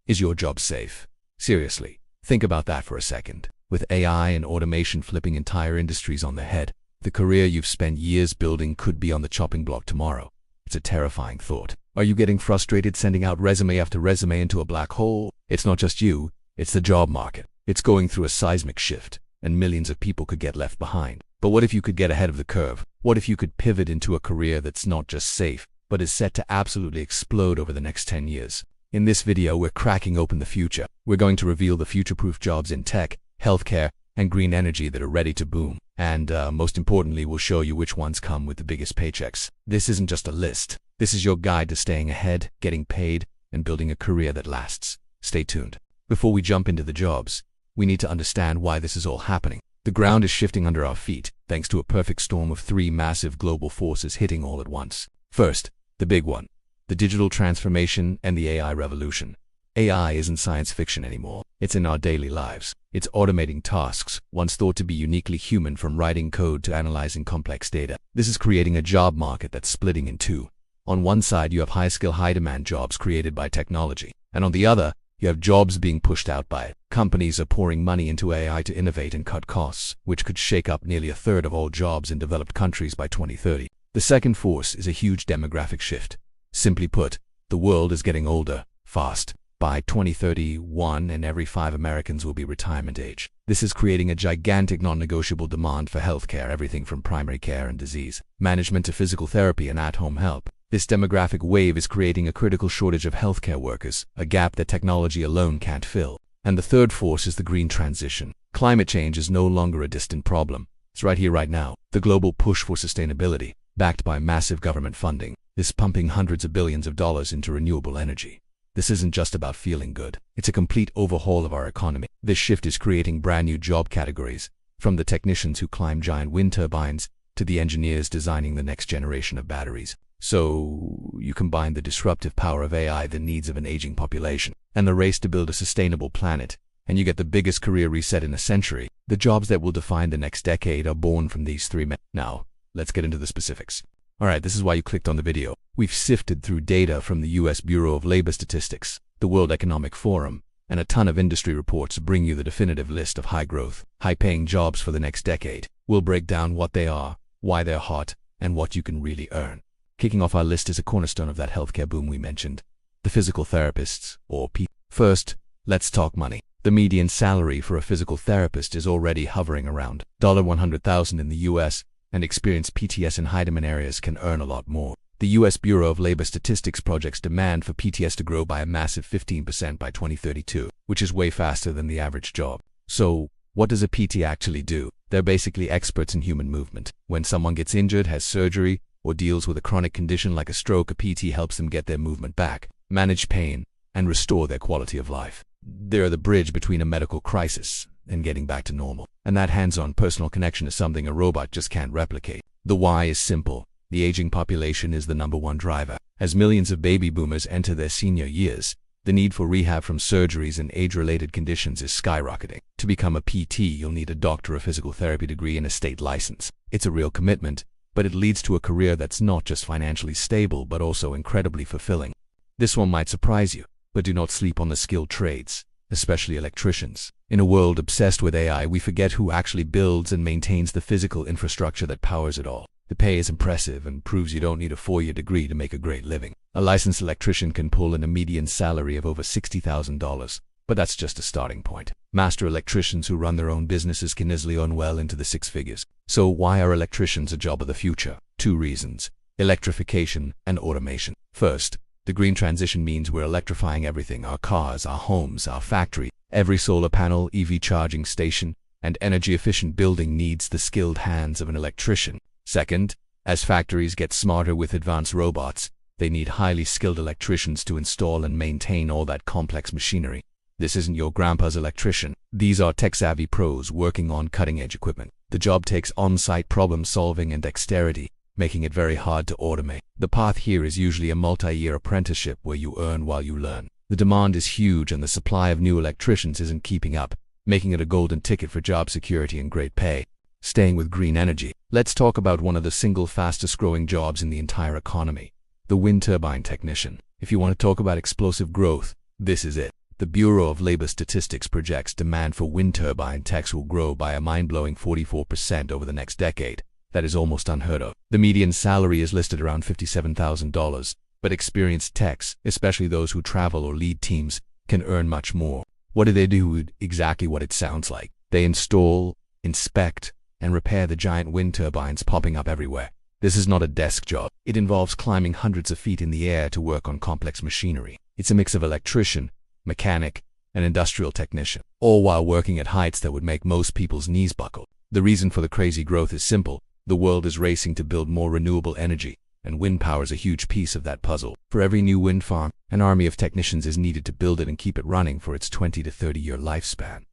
Is your job safe? Seriously, think about that for a second. With AI and automation flipping entire industries on their head, the career you've spent years building could be on the chopping block tomorrow. It's a terrifying thought. Are you getting frustrated sending out resume after resume into a black hole? It's not just you, it's the job market. It's going through a seismic shift, and millions of people could get left behind. But what if you could get ahead of the curve? What if you could pivot into a career that's not just safe, but is set to absolutely explode over the next 10 years? In this video, we're cracking open the future. We're going to reveal the future-proof jobs in tech, healthcare, and green energy that are ready to boom. And most importantly, we'll show you which ones come with the biggest paychecks. This isn't just a list. This is your guide to staying ahead, getting paid, and building a career that lasts. Stay tuned. Before we jump into the jobs, we need to understand why this is all happening. The ground is shifting under our feet, thanks to a perfect storm of three massive global forces hitting all at once. First, the big one, the digital transformation and the AI revolution. AI isn't science fiction anymore. It's in our daily lives. It's automating tasks once thought to be uniquely human, from writing code to analyzing complex data. This is creating a job market that's splitting in two. On one side, you have high-skill, high-demand jobs created by technology. And on the other, you have jobs being pushed out by it. Companies are pouring money into AI to innovate and cut costs, which could shake up nearly a third of all jobs in developed countries by 2030. The second force is a huge demographic shift. Simply put, the world is getting older, fast. By 2031, and every 5 Americans will be retirement age. This is creating a gigantic non-negotiable demand for healthcare, everything from primary care and disease management to physical therapy and at-home help. This demographic wave is creating a critical shortage of healthcare workers, a gap that technology alone can't fill. And the third force is the green transition. Climate change is no longer a distant problem. It's right here, right now. The global push for sustainability, backed by massive government funding, is pumping hundreds of billions of dollars into renewable energy. This isn't just about feeling good. It's a complete overhaul of our economy. This shift is creating brand new job categories, from the technicians who climb giant wind turbines to the engineers designing the next generation of batteries. So you combine the disruptive power of AI, the needs of an aging population, and the race to build a sustainable planet, and you get the biggest career reset in a century. The jobs that will define the next decade are born from these three men. Now, let's get into the specifics. Alright, this is why you clicked on the video. We've sifted through data from the US Bureau of Labor Statistics, the World Economic Forum, and a ton of industry reports to bring you the definitive list of high-growth, high-paying jobs for the next decade. We'll break down what they are, why they're hot, and what you can really earn. Kicking off our list is a cornerstone of that healthcare boom we mentioned, the physical therapists, or PT. First, let's talk money. The median salary for a physical therapist is already hovering around $100,000 in the US, and experienced PTs in high-demand areas can earn a lot more. The US Bureau of Labor Statistics projects demand for PTs to grow by a massive 15% by 2032, which is way faster than the average job. So, what does a PT actually do? They're basically experts in human movement. When someone gets injured, has surgery, or deals with a chronic condition like a stroke, a PT helps them get their movement back, manage pain, and restore their quality of life. They're the bridge between a medical crisis and getting back to normal. And that hands-on personal connection is something a robot just can't replicate. The why is simple. The aging population is the #1 driver. As millions of baby boomers enter their senior years, the need for rehab from surgeries and age-related conditions is skyrocketing. To become a PT, you'll need a doctor of physical therapy degree and a state license. It's a real commitment, but it leads to a career that's not just financially stable, but also incredibly fulfilling. This one might surprise you, but do not sleep on the skilled trades, especially electricians. In a world obsessed with AI, we forget who actually builds and maintains the physical infrastructure that powers it all. The pay is impressive and proves you don't need a 4-year degree to make a great living. A licensed electrician can pull in a median salary of over $60,000, but that's just a starting point. Master electricians who run their own businesses can easily earn well into the 6 figures. So why are electricians a job of the future? 2 reasons: electrification and automation. First, the green transition means we're electrifying everything: our cars, our homes, our factory. Every solar panel, EV charging station, and energy-efficient building needs the skilled hands of an electrician. Second, as factories get smarter with advanced robots, they need highly skilled electricians to install and maintain all that complex machinery. This isn't your grandpa's electrician. These are tech-savvy pros working on cutting-edge equipment. The job takes on-site problem-solving and dexterity, making it very hard to automate. The path here is usually a multi-year apprenticeship where you earn while you learn. The demand is huge and the supply of new electricians isn't keeping up, making it a golden ticket for job security and great pay. Staying with green energy, let's talk about one of the single fastest growing jobs in the entire economy, the wind turbine technician. If you want to talk about explosive growth, this is it. The The Bureau of Labor Statistics projects demand for wind turbine techs will grow by a mind-blowing 44% over the next decade. That is almost unheard of. The median salary is listed around $57,000, but experienced techs, especially those who travel or lead teams, can earn much more. What do? Exactly what it sounds like. They install, inspect, and repair the giant wind turbines popping up everywhere. This is not a desk job. It involves climbing hundreds of feet in the air to work on complex machinery. It's a mix of electrician, mechanic, and industrial technician, all while working at heights that would make most people's knees buckle. The reason for the crazy growth is simple. The world is racing to build more renewable energy, and wind power is a huge piece of that puzzle. For every new wind farm, an army of technicians is needed to build it and keep it running for its 20 to 30-year lifespan.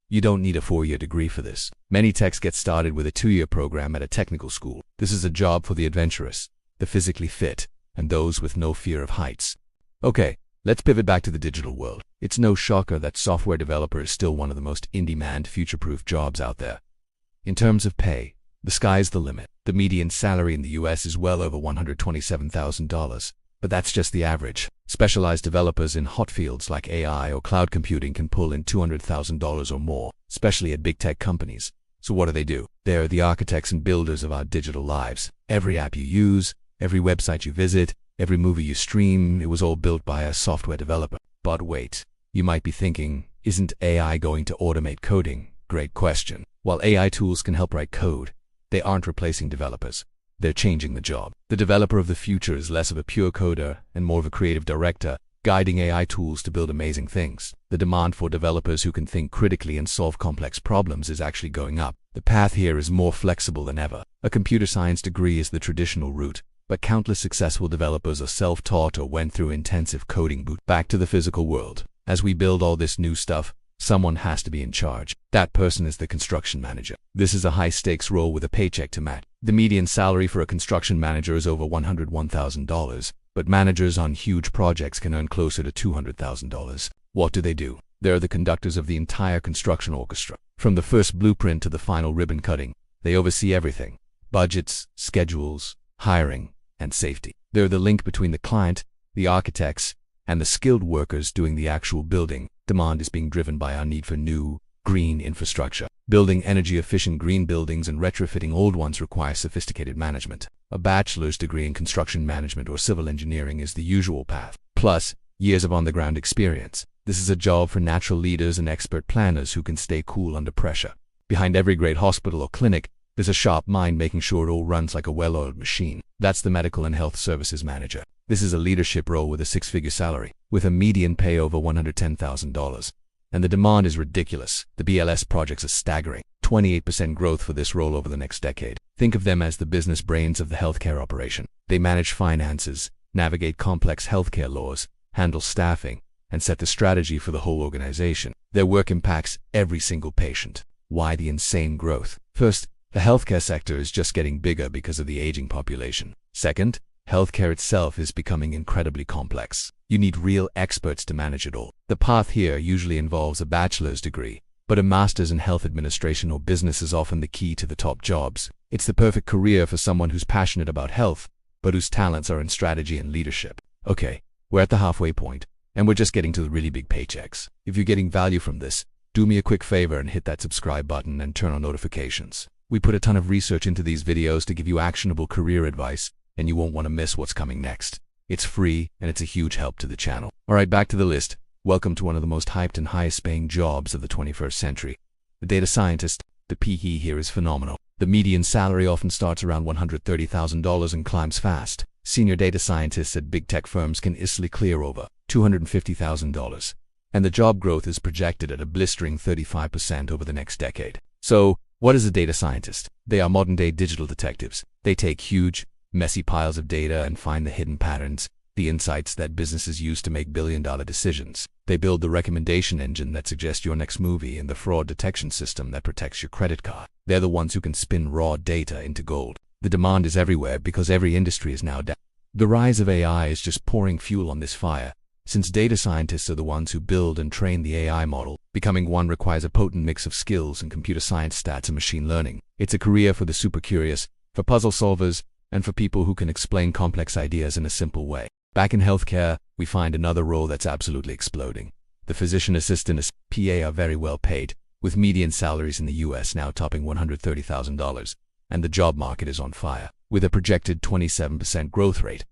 You don't need a 4-year degree for this. Many techs get started with a 2-year program at a technical school. This is a job for the adventurous, the physically fit, and those with no fear of heights. Okay, let's pivot back to the digital world. It's no shocker that software developer is still one of the most in-demand, future-proof jobs out there. In terms of pay, the sky's the limit. The median salary in the US is well over $127,000, but that's just the average. Specialized developers in hot fields like AI or cloud computing can pull in $200,000 or more, especially at big tech companies. So what do? They're the architects and builders of our digital lives. Every app you use, every website you visit, every movie you stream, it was all built by a software developer. But wait, you might be thinking, isn't AI going to automate coding? Great question. While AI tools can help write code, they aren't replacing developers. They're changing the job. The developer of the future is less of a pure coder and more of a creative director, guiding AI tools to build amazing things. The demand for developers who can think critically and solve complex problems is actually going up. The path here is more flexible than ever. A computer science degree is the traditional route, but countless successful developers are self-taught or went through intensive coding boot. Back to the physical world. As we build all this new stuff, someone has to be in charge. That person is the construction manager. This is a high-stakes role with a paycheck to match. The median salary for a construction manager is over $101,000, but managers on huge projects can earn closer to $200,000. What do? They're the conductors of the entire construction orchestra. From the first blueprint to the final ribbon cutting, they oversee everything: budgets, schedules, hiring, and safety. They're the link between the client, the architects, and the skilled workers doing the actual building. Demand is being driven by our need for new, green infrastructure. Building energy-efficient green buildings and retrofitting old ones requires sophisticated management. A bachelor's degree in construction management or civil engineering is the usual path, plus years of on-the-ground experience. This is a job for natural leaders and expert planners who can stay cool under pressure. Behind every great hospital or clinic, there's a sharp mind making sure it all runs like a well-oiled machine. That's the medical and health services manager. This is a leadership role with a 6-figure salary, with a median pay over $110,000. And the demand is ridiculous. The BLS projects are staggering. 28% growth for this role over the next decade. Think of them as the business brains of the healthcare operation. They manage finances, navigate complex healthcare laws, handle staffing, and set the strategy for the whole organization. Their work impacts every single patient. Why the insane growth? First, the healthcare sector is just getting bigger because of the aging population. Second, healthcare itself is becoming incredibly complex. You need real experts to manage it all. The path here usually involves a bachelor's degree, but a master's in health administration or business is often the key to the top jobs. It's the perfect career for someone who's passionate about health, but whose talents are in strategy and leadership. Okay, we're at the halfway point, and we're just getting to the really big paychecks. If you're getting value from this, do me a quick favor and hit that subscribe button and turn on notifications. We put a ton of research into these videos to give you actionable career advice, and you won't want to miss what's coming next. It's free, and it's a huge help to the channel. Alright, back to the list. Welcome to one of the most hyped and highest paying jobs of the 21st century. The data scientist. The PE here is phenomenal. The median salary often starts around $130,000 and climbs fast. Senior data scientists at big tech firms can easily clear over $250,000. And the job growth is projected at a blistering 35% over the next decade. So, what is a data scientist? They are modern-day digital detectives. They take huge, messy piles of data and find the hidden patterns, the insights that businesses use to make billion-dollar decisions. They build the recommendation engine that suggests your next movie and the fraud detection system that protects your credit card. They're the ones who can spin raw data into gold. The demand is everywhere because every industry is now down. The rise of AI is just pouring fuel on this fire, since data scientists are the ones who build and train the AI model. Becoming one requires a potent mix of skills in computer science, stats, and machine learning. It's a career for the super curious, for puzzle solvers, and for people who can explain complex ideas in a simple way. Back in healthcare, we find another role that's absolutely exploding: The physician assistant PA are very well paid, with median salaries in the US now topping $130,000, and the job market is on fire, with a projected 27% growth rate.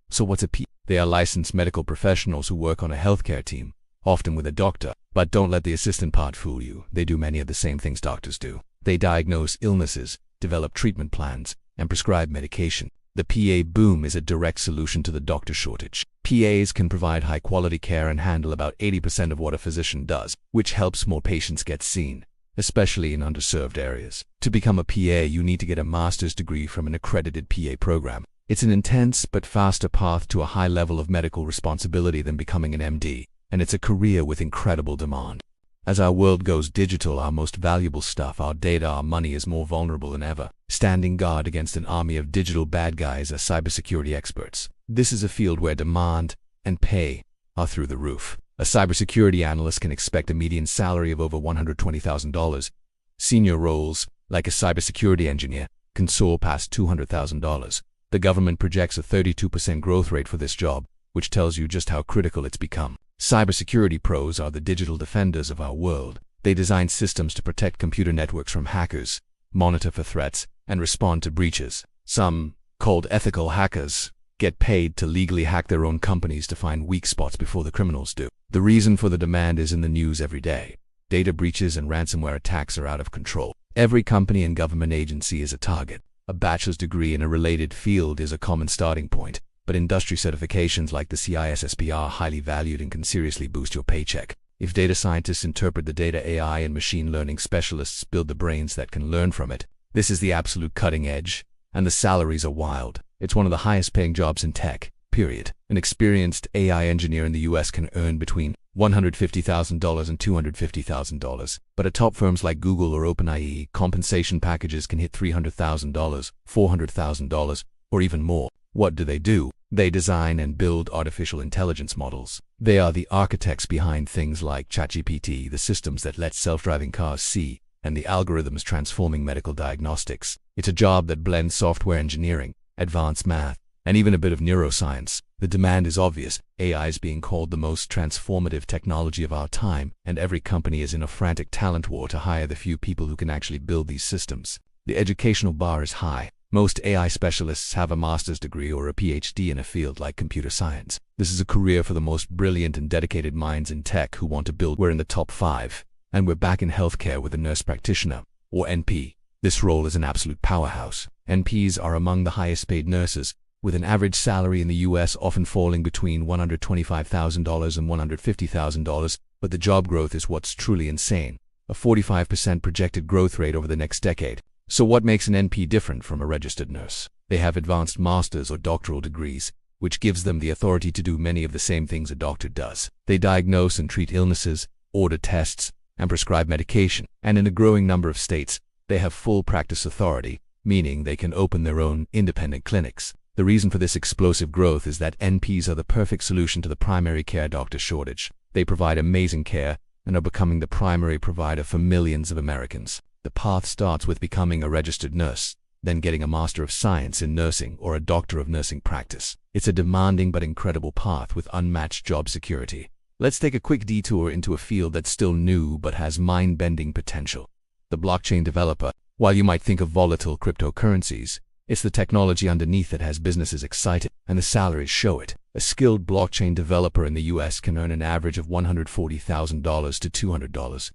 So what's a PA? They are licensed medical professionals who work on a healthcare team, often with a doctor. But don't let the assistant part fool you. They do many of the same things doctors do. They diagnose illnesses, develop treatment plans, and prescribe medication. The PA boom is a direct solution to the doctor shortage. PAs can provide high-quality care and handle about 80% of what a physician does, which helps more patients get seen, especially in underserved areas. To become a PA, you need to get a master's degree from an accredited PA program. It's an intense but faster path to a high level of medical responsibility than becoming an MD, and it's a career with incredible demand. As our world goes digital, our most valuable stuff, our data, our money, is more vulnerable than ever. Standing guard against an army of digital bad guys are cybersecurity experts. This is a field where demand and pay are through the roof. A cybersecurity analyst can expect a median salary of over $120,000. Senior roles, like a cybersecurity engineer, can soar past $200,000. The government projects a 32% growth rate for this job, which tells you just how critical it's become. Cybersecurity pros are the digital defenders of our world. They design systems to protect computer networks from hackers, monitor for threats, and respond to breaches. Some, called ethical hackers, get paid to legally hack their own companies to find weak spots before the criminals do. The reason for the demand is in the news every day. Data breaches and ransomware attacks are out of control. Every company and government agency is a target. A bachelor's degree in a related field is a common starting point, but industry certifications like the CISSP are highly valued and can seriously boost your paycheck. If data scientists interpret the data, AI and machine learning specialists build the brains that can learn from it, this is the absolute cutting edge, and the salaries are wild. It's one of the highest paying jobs in tech, period. An experienced AI engineer in the US can earn between $150,000 and $250,000, but at top firms like Google or OpenAI, compensation packages can hit $300,000, $400,000, or even more. What do? They design and build artificial intelligence models. They are the architects behind things like ChatGPT, the systems that let self-driving cars see, and the algorithms transforming medical diagnostics. It's a job that blends software engineering, advanced math, and even a bit of neuroscience. The demand is obvious. AI is being called the most transformative technology of our time, and every company is in a frantic talent war to hire the few people who can actually build these systems. The educational bar is high. Most AI specialists have a master's degree or a PhD in a field like computer science. This is a career for the most brilliant and dedicated minds in tech who want to build. We're in the top 5, and we're back in healthcare with a nurse practitioner, or NP. This role is an absolute powerhouse. NPs are among the highest paid nurses, with an average salary in the US often falling between $125,000 and $150,000, but the job growth is what's truly insane, a 45% projected growth rate over the next decade. So what makes an NP different from a registered nurse? They have advanced master's or doctoral degrees, which gives them the authority to do many of the same things a doctor does. They diagnose and treat illnesses, order tests, and prescribe medication. And in a growing number of states, they have full practice authority, meaning they can open their own independent clinics. The reason for this explosive growth is that NPs are the perfect solution to the primary care doctor shortage. They provide amazing care and are becoming the primary provider for millions of Americans. The path starts with becoming a registered nurse, then getting a Master of Science in Nursing or a Doctor of Nursing practice. It's a demanding but incredible path with unmatched job security. Let's take a quick detour into a field that's still new but has mind-bending potential. The blockchain developer. While you might think of volatile cryptocurrencies, it's the technology underneath that has businesses excited, and the salaries show it. A skilled blockchain developer in the US can earn an average of $140,000 to $200.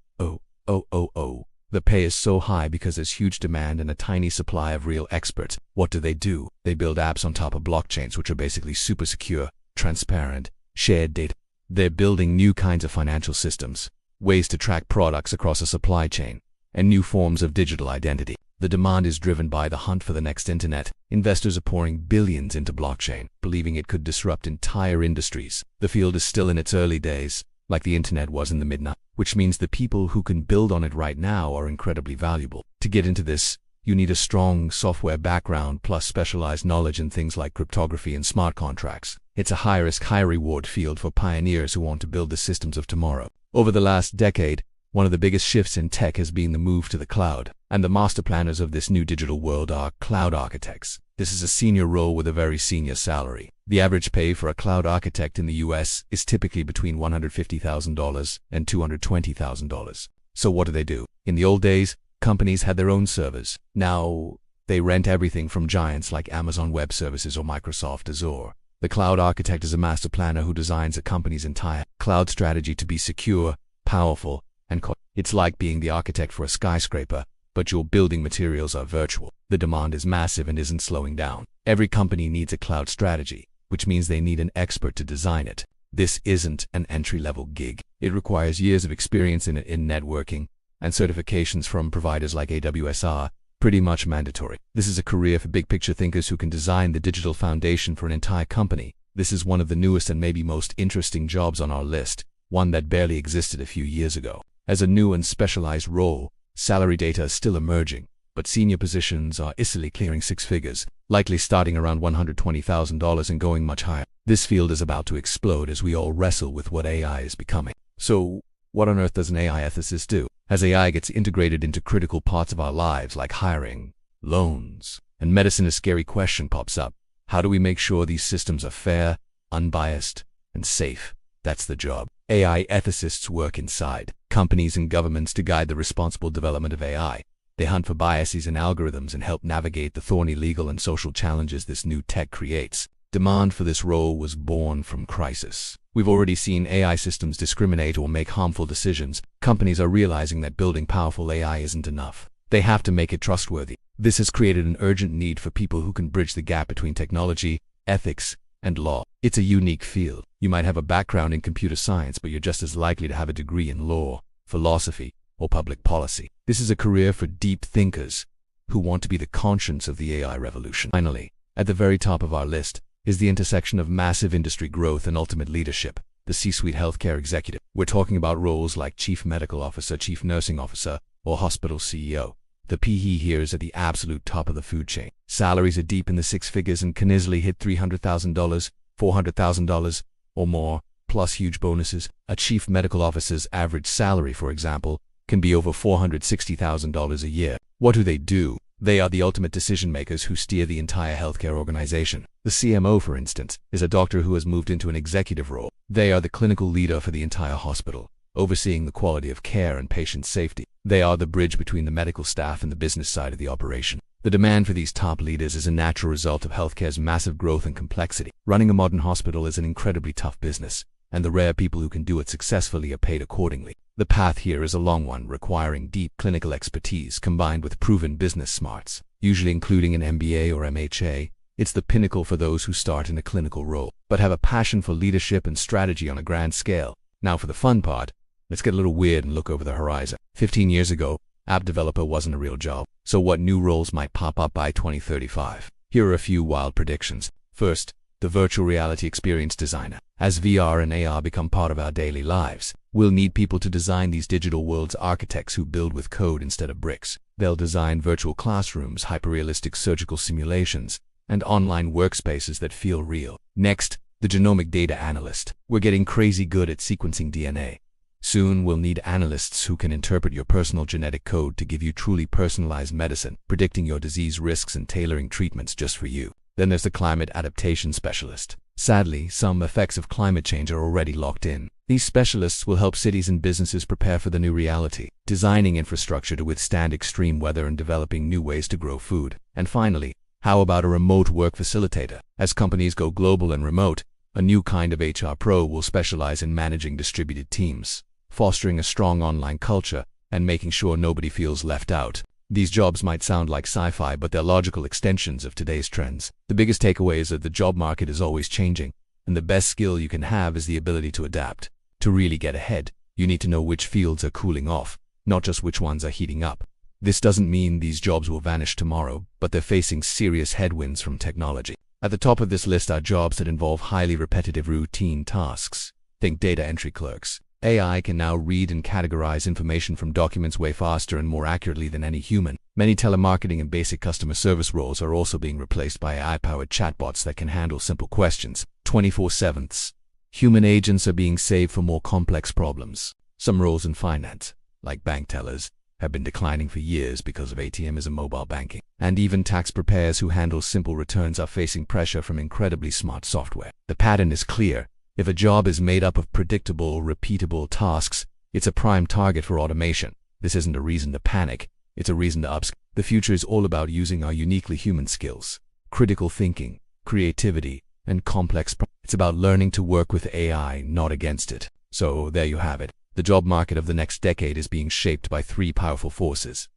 The pay is so high because there's huge demand and a tiny supply of real experts. What do? They build apps on top of blockchains, which are basically super secure, transparent, shared data. They're building new kinds of financial systems, ways to track products across a supply chain, and new forms of digital identity. The demand is driven by the hunt for the next internet. Investors are pouring billions into blockchain, believing it could disrupt entire industries. The field is still in its early days, like the internet was in the mid-90s, which means the people who can build on it right now are incredibly valuable. To get into this, you need a strong software background plus specialized knowledge in things like cryptography and smart contracts. It's a high-risk, high-reward field for pioneers who want to build the systems of tomorrow. Over the last decade, One of the biggest shifts in tech has been the move to the cloud, and the master planners of this new digital world are cloud architects. This is a senior role with a very senior salary. The average pay for a cloud architect in the US is typically between $150,000 and $220,000. So what do? In the old days, companies had their own servers. Now, they rent everything from giants like Amazon Web Services or Microsoft Azure. The cloud architect is a master planner who designs a company's entire cloud strategy to be secure, powerful, and it's like being the architect for a skyscraper, but your building materials are virtual. The demand is massive and isn't slowing down. Every company needs a cloud strategy, which means they need an expert to design it. This isn't an entry-level gig. It requires years of experience in networking, and certifications from providers like AWS are pretty much mandatory. This is a career for big-picture thinkers who can design the digital foundation for an entire company. This is one of the newest and maybe most interesting jobs on our list, one that barely existed a few years ago. As a new and specialized role, salary data is still emerging, but senior positions are easily clearing six figures, likely starting around $120,000 and going much higher. This field is about to explode as we all wrestle with what AI is becoming. So, what on earth does an AI ethicist do? As AI gets integrated into critical parts of our lives like hiring, loans, and medicine, a scary question pops up. How do we make sure these systems are fair, unbiased, and safe? That's the job. AI ethicists work inside companies and governments to guide the responsible development of AI. They hunt for biases in algorithms and help navigate the thorny legal and social challenges this new tech creates. Demand for this role was born from crisis. We've already seen AI systems discriminate or make harmful decisions. Companies are realizing that building powerful AI isn't enough. They have to make it trustworthy. This has created an urgent need for people who can bridge the gap between technology, ethics, and law. It's a unique field. You might have a background in computer science, but you're just as likely to have a degree in law, philosophy, or public policy. This is a career for deep thinkers who want to be the conscience of the AI revolution. Finally, at the very top of our list is the intersection of massive industry growth and ultimate leadership, the C-suite healthcare executive. We're talking about roles like chief medical officer, chief nursing officer, or hospital CEO. The PE here is at the absolute top of the food chain. Salaries are deep in the six figures and can easily hit $300,000, $400,000, or more, plus huge bonuses. A chief medical officer's average salary, for example, can be over $460,000 a year. What do? They are the ultimate decision makers who steer the entire healthcare organization. The CMO, for instance, is a doctor who has moved into an executive role. They are the clinical leader for the entire hospital, overseeing the quality of care and patient safety. They are the bridge between the medical staff and the business side of the operation. The demand for these top leaders is a natural result of healthcare's massive growth and complexity. Running a modern hospital is an incredibly tough business, and the rare people who can do it successfully are paid accordingly. The path here is a long one, requiring deep clinical expertise combined with proven business smarts, usually including an MBA or MHA. It's the pinnacle for those who start in a clinical role, but have a passion for leadership and strategy on a grand scale. Now for the fun part, let's get a little weird and look over the horizon. 15 years ago, app developer wasn't a real job. So what new roles might pop up by 2035? Here are a few wild predictions. First, the virtual reality experience designer. As VR and AR become part of our daily lives, we'll need people to design these digital worlds, architects who build with code instead of bricks. They'll design virtual classrooms, hyperrealistic surgical simulations, and online workspaces that feel real. Next, the genomic data analyst. We're getting crazy good at sequencing DNA. Soon we'll need analysts who can interpret your personal genetic code to give you truly personalized medicine, predicting your disease risks and tailoring treatments just for you. Then there's the climate adaptation specialist. Sadly, some effects of climate change are already locked in. These specialists will help cities and businesses prepare for the new reality, designing infrastructure to withstand extreme weather and developing new ways to grow food. And finally, how about a remote work facilitator? As companies go global and remote, a new kind of HR pro will specialize in managing distributed teams, fostering a strong online culture, and making sure nobody feels left out. These jobs might sound like sci-fi, but they're logical extensions of today's trends. The biggest takeaway is that the job market is always changing, and the best skill you can have is the ability to adapt. To really get ahead, you need to know which fields are cooling off, not just which ones are heating up. This doesn't mean these jobs will vanish tomorrow, but they're facing serious headwinds from technology. At the top of this list are jobs that involve highly repetitive routine tasks. Think data entry clerks. AI can now read and categorize information from documents way faster and more accurately than any human. Many telemarketing and basic customer service roles are also being replaced by AI-powered chatbots that can handle simple questions 24/7. Human agents are being saved for more complex problems. Some roles in finance, like bank tellers, have been declining for years because of ATMs and mobile banking. And even tax preparers who handle simple returns are facing pressure from incredibly smart software. The pattern is clear. If a job is made up of predictable, repeatable tasks, it's a prime target for automation. This isn't a reason to panic. It's a reason to upskill. The future is all about using our uniquely human skills, critical thinking, creativity, and complex problems. It's about learning to work with AI, not against it. So there you have it. The job market of the next decade is being shaped by three powerful forces: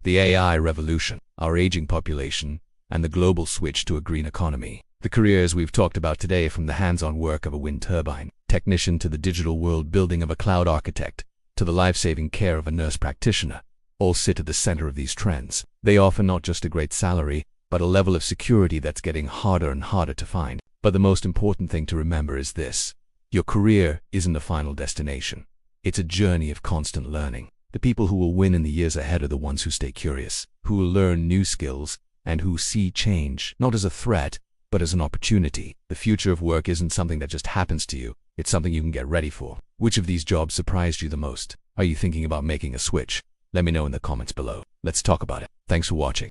the AI revolution, our aging population, and the global switch to a green economy. The careers we've talked about today, from the hands-on work of a wind turbine technician to the digital world building of a cloud architect to the life-saving care of a nurse practitioner, all sit at the center of these trends. They offer not just a great salary, but a level of security that's getting harder and harder to find. But the most important thing to remember is this: your career isn't a final destination. It's a journey of constant learning. The people who will win in the years ahead are the ones who stay curious, who will learn new skills, and who see change not as a threat, but as an opportunity. The future of work isn't something that just happens to you. It's something you can get ready for. Which of these jobs surprised you the most? Are you thinking about making a switch? Let me know in the comments below. Let's talk about it. Thanks for watching.